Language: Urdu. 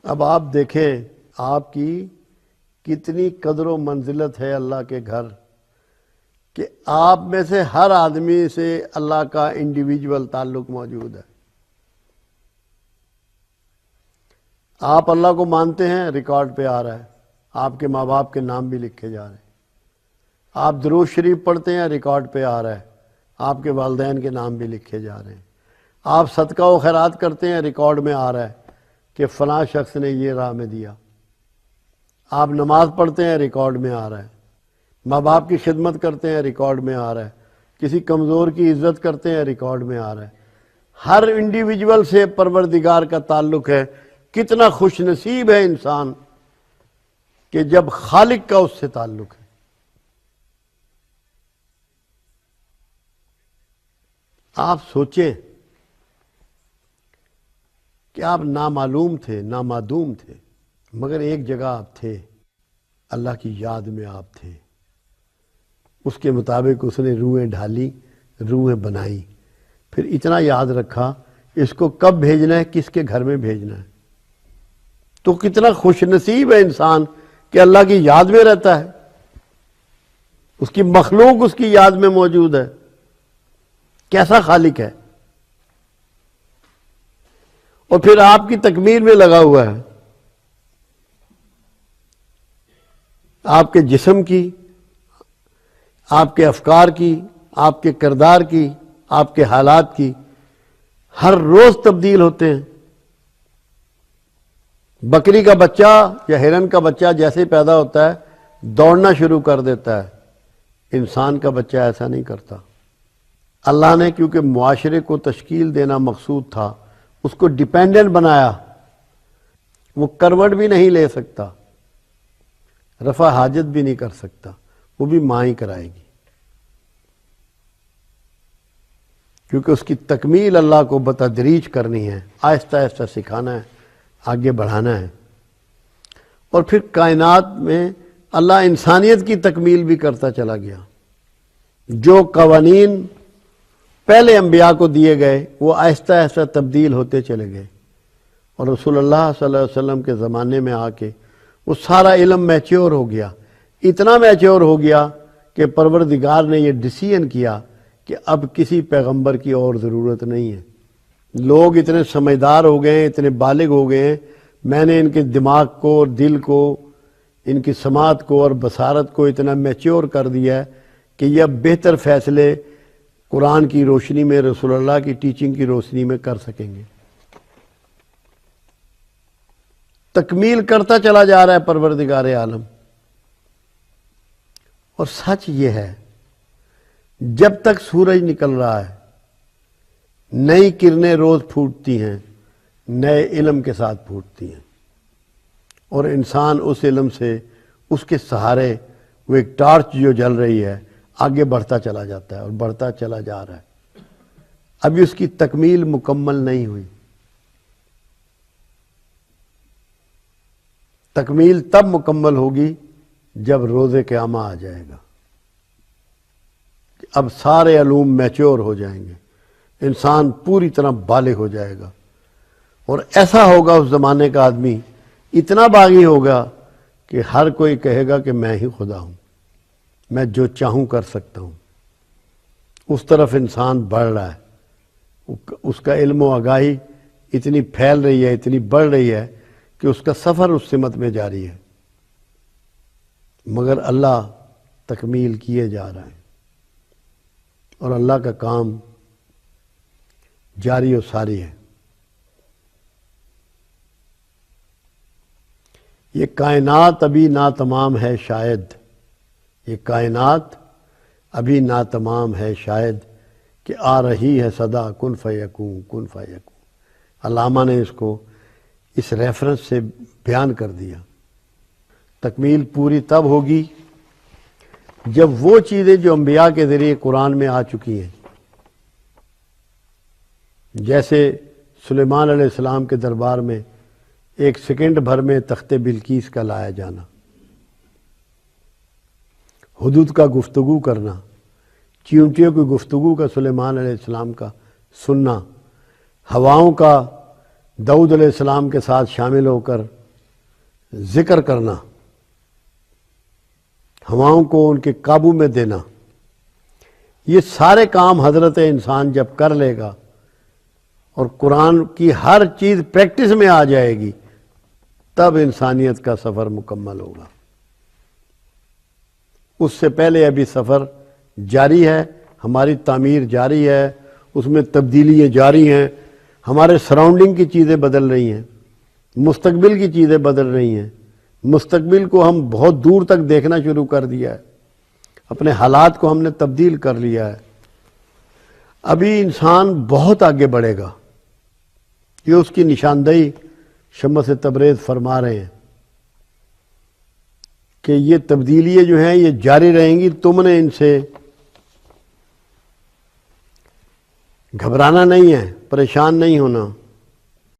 اب آپ دیکھیں آپ کی کتنی قدر و منزلت ہے اللہ کے گھر کہ آپ میں سے ہر آدمی سے اللہ کا انڈیویجول تعلق موجود ہے۔ آپ اللہ کو مانتے ہیں، ریکارڈ پہ آ رہا ہے، آپ کے ماں باپ کے نام بھی لکھے جا رہے ہیں۔ آپ درود شریف پڑھتے ہیں، ریکارڈ پہ آ رہا ہے، آپ کے والدین کے نام بھی لکھے جا رہے ہیں۔ آپ صدقہ و خیرات کرتے ہیں، ریکارڈ میں آ رہا ہے کہ فلاں شخص نے یہ راہ میں دیا۔ آپ نماز پڑھتے ہیں، ریکارڈ میں آ رہا ہے۔ ماں باپ کی خدمت کرتے ہیں، ریکارڈ میں آ رہا ہے۔ کسی کمزور کی عزت کرتے ہیں، ریکارڈ میں آ رہا ہے۔ ہر انڈیویجول سے پروردگار کا تعلق ہے۔ کتنا خوش نصیب ہے انسان کہ جب خالق کا اس سے تعلق ہے۔ آپ سوچیں کہ آپ نامعلوم تھے، نامعدوم تھے، مگر ایک جگہ آپ تھے، اللہ کی یاد میں آپ تھے۔ اس کے مطابق اس نے روحیں ڈھالی، روحیں بنائی، پھر اتنا یاد رکھا اس کو کب بھیجنا ہے، کس کے گھر میں بھیجنا ہے۔ تو کتنا خوش نصیب ہے انسان کہ اللہ کی یاد میں رہتا ہے، اس کی مخلوق اس کی یاد میں موجود ہے۔ کیسا خالق ہے، اور پھر آپ کی تکمیل میں لگا ہوا ہے، آپ کے جسم کی، آپ کے افکار کی، آپ کے کردار کی، آپ کے حالات کی، ہر روز تبدیل ہوتے ہیں۔ بکری کا بچہ یا ہرن کا بچہ جیسے پیدا ہوتا ہے دوڑنا شروع کر دیتا ہے، انسان کا بچہ ایسا نہیں کرتا۔ اللہ نے کیونکہ معاشرے کو تشکیل دینا مقصود تھا، اس کو ڈیپینڈنٹ بنایا۔ وہ کروٹ بھی نہیں لے سکتا، رفع حاجت بھی نہیں کر سکتا، وہ بھی ماں ہی کرائے گی، کیونکہ اس کی تکمیل اللہ کو بتدریج کرنی ہے، آہستہ آہستہ سکھانا ہے، آگے بڑھانا ہے۔ اور پھر کائنات میں اللہ انسانیت کی تکمیل بھی کرتا چلا گیا۔ جو قوانین پہلے انبیاء کو دیے گئے وہ آہستہ آہستہ تبدیل ہوتے چلے گئے، اور رسول اللہ صلی اللہ علیہ وسلم کے زمانے میں آ کے وہ سارا علم میچور ہو گیا۔ اتنا میچور ہو گیا کہ پروردگار نے یہ ڈیسیژن کیا کہ اب کسی پیغمبر کی اور ضرورت نہیں ہے۔ لوگ اتنے سمجھدار ہو گئے ہیں، اتنے بالغ ہو گئے ہیں، میں نے ان کے دماغ کو اور دل کو، ان کی سماعت کو اور بصارت کو اتنا میچور کر دیا ہے کہ یہ اب بہتر فیصلے قرآن کی روشنی میں، رسول اللہ کی ٹیچنگ کی روشنی میں کر سکیں گے۔ تکمیل کرتا چلا جا رہا ہے پروردگار عالم۔ اور سچ یہ ہے جب تک سورج نکل رہا ہے نئی کرنیں روز پھوٹتی ہیں، نئے علم کے ساتھ پھوٹتی ہیں، اور انسان اس علم سے، اس کے سہارے، وہ ایک ٹارچ جو جل رہی ہے، آگے بڑھتا چلا جاتا ہے اور بڑھتا چلا جا رہا ہے۔ ابھی اس کی تکمیل مکمل نہیں ہوئی۔ تکمیل تب مکمل ہوگی جب روز قیامہ آ جائے گا، اب سارے علوم میچور ہو جائیں گے، انسان پوری طرح بالغ ہو جائے گا، اور ایسا ہوگا اس زمانے کا آدمی اتنا باغی ہوگا کہ ہر کوئی کہے گا کہ میں ہی خدا ہوں، میں جو چاہوں کر سکتا ہوں۔ اس طرف انسان بڑھ رہا ہے، اس کا علم و آگاہی اتنی پھیل رہی ہے، اتنی بڑھ رہی ہے کہ اس کا سفر اس سمت میں جاری ہے، مگر اللہ تکمیل کیے جا رہا ہے، اور اللہ کا کام جاری و ساری ہے۔ یہ کائنات ابھی ناتمام ہے شاید، یہ کائنات ابھی ناتمام ہے شاید، کہ آ رہی ہے صدا کن فیکون کن فیکون۔ علامہ نے اس کو اس ریفرنس سے بیان کر دیا۔ تکمیل پوری تب ہوگی جب وہ چیزیں جو انبیاء کے ذریعے قرآن میں آ چکی ہیں، جیسے سلیمان علیہ السلام کے دربار میں ایک سیکنڈ بھر میں تخت بلقیس کا لایا جانا، حدود کا گفتگو کرنا، چیونٹیوں کی گفتگو کا سلیمان علیہ السلام کا سننا، ہواؤں کا داؤد علیہ السلام کے ساتھ شامل ہو کر ذکر کرنا، ہواؤں کو ان کے قابو میں دینا، یہ سارے کام حضرت انسان جب کر لے گا اور قرآن کی ہر چیز پریکٹس میں آ جائے گی، تب انسانیت کا سفر مکمل ہوگا۔ اس سے پہلے ابھی سفر جاری ہے، ہماری تعمیر جاری ہے، اس میں تبدیلیاں جاری ہیں، ہمارے سراؤنڈنگ کی چیزیں بدل رہی ہیں، مستقبل کی چیزیں بدل رہی ہیں، مستقبل کو ہم بہت دور تک دیکھنا شروع کر دیا ہے، اپنے حالات کو ہم نے تبدیل کر لیا ہے۔ ابھی انسان بہت آگے بڑھے گا، یہ اس کی نشاندہی شمس تبریز فرما رہے ہیں کہ یہ تبدیلیاں جو ہیں یہ جاری رہیں گی، تم نے ان سے گھبرانا نہیں ہے، پریشان نہیں ہونا۔